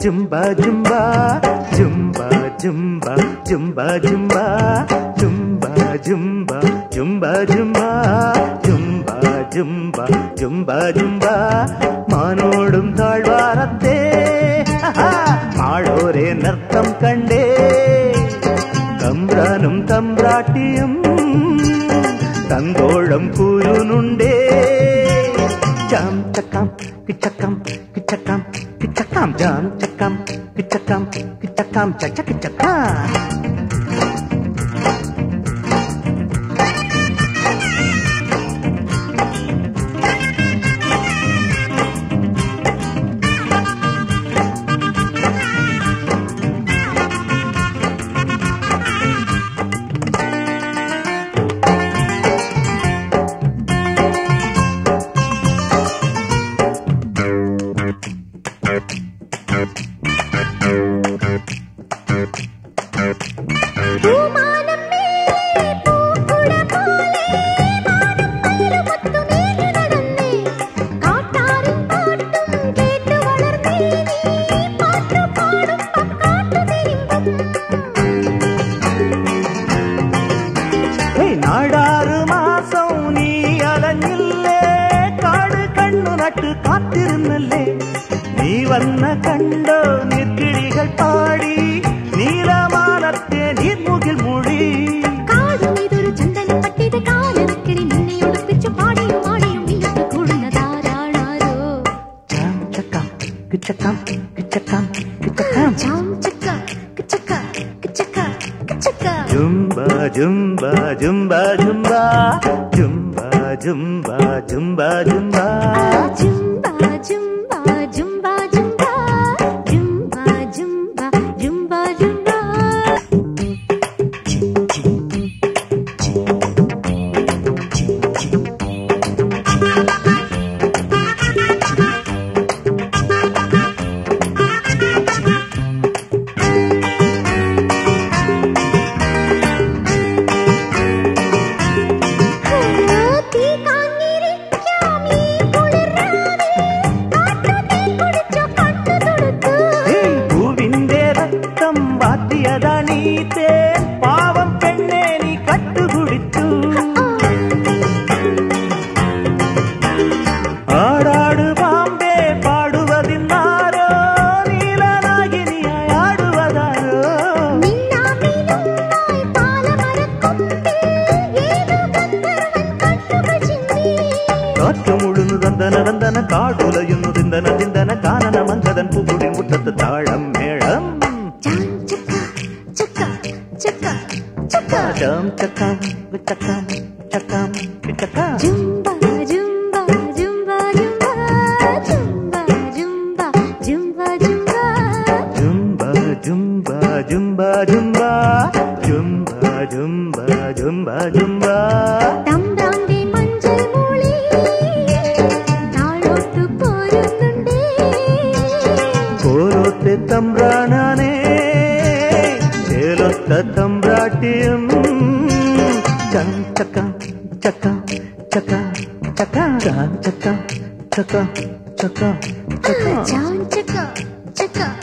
Zumba ജുംബ ജുംബ ജുംബ ജുംബ ജുംബ ജുംബ ജുംബ ജുംബ ജുംബ ജുംബ ജുംബ ജുംബ ജുംബ മാനോടും താഴ്വാരത്തെ മാളോരെ നൃത്തം കണ്ടേ തമ്പ്രാനും തമ്പ്രാട്ടിയും തങ്കോളം കൂരുന്നുണ്ടേ ജാം ചക്കാം കിച്ചക്കാം കിച്ചക്കാം കിച്ചക്കാം ജാം ചക്കാം കിച്ചക്കാം കിച്ചക്കാം ചച്ച കിച്ചക്കാം നാടാറ് മാസം നീ അലഞ്ഞില്ലേ കാട് കണ്ണു നട്ട് കാത്തിരുന്നല്ലേ നീ വന്ന കണ്ടോ നീർക്കിളികൾ പാടി നീലമാനത്തെ നീർമുകിൽ മൂടി കാടുമേതൊരു ചന്ദനം പട്ടിത കാലനക്കിളി നിന്നെ ഒളിപ്പിച്ചു പാടിയും ആടിയും നീയൊക്കെ കൂടുന്നതാരാണാരോ ജാം ചക്കാം കിച്ചക്കാം കിച്ചക്കാം കിച്ചക്കാം ജാം ചക്ക കിച്ചക്ക കിച്ചക്ക കിച്ചക്ക ജുംബ ജുംബ ജുംബ ജുംബ ജുംബ ജുംബ ജുംബ ജുംബ ജുംബ ജുംബ ജുംബ ജുംബ ജുംബ ജുംബ ജുംബ ജുംബ പാവം പെണ്ണെ നീ കട്ടുകുടിച്ചു ആടാട് പാമ്പേ പാടുവതിന്നാരോ നീലനാഗിനിയായി ആടുവതാരോ കാറ്റുമുഴുന്നു ദന്തന ദന്തന കാടുലയുന്നു ദിന്തന ദിന്തന കാനന മഞ്ചതൻ പൂക്കുടി മുറ്റത്ത് താളം മേളം ജാം ചക്കാം കിച്ചക്കാം ചക്കാം കിച്ചക്കാം ജുംബ ജുംബ ജുംബ ജുംബ ജുംബ ജുംബ ജുംബ ജുംബ ജുംബ ജുംബ ജുംബ ജുംബ ജുംബ ജുംബ ജുംബ ജുംബ തമ്പ്രാന്റെ മഞ്ചൽ മൂളി താഴോട്ടു പോരുന്നുണ്ടേ കോരോത്തെ തമ്പ്രാനാനേ ചേലൊത്ത തമ്പ്രാട്ടിയും ചക്കാം ചക്കാം ചക്കാം ചക്കാം ചക്കാം ചക്കാം ചക്കാം ചക്കാം ചക്കാം ചക്ക ചക്ക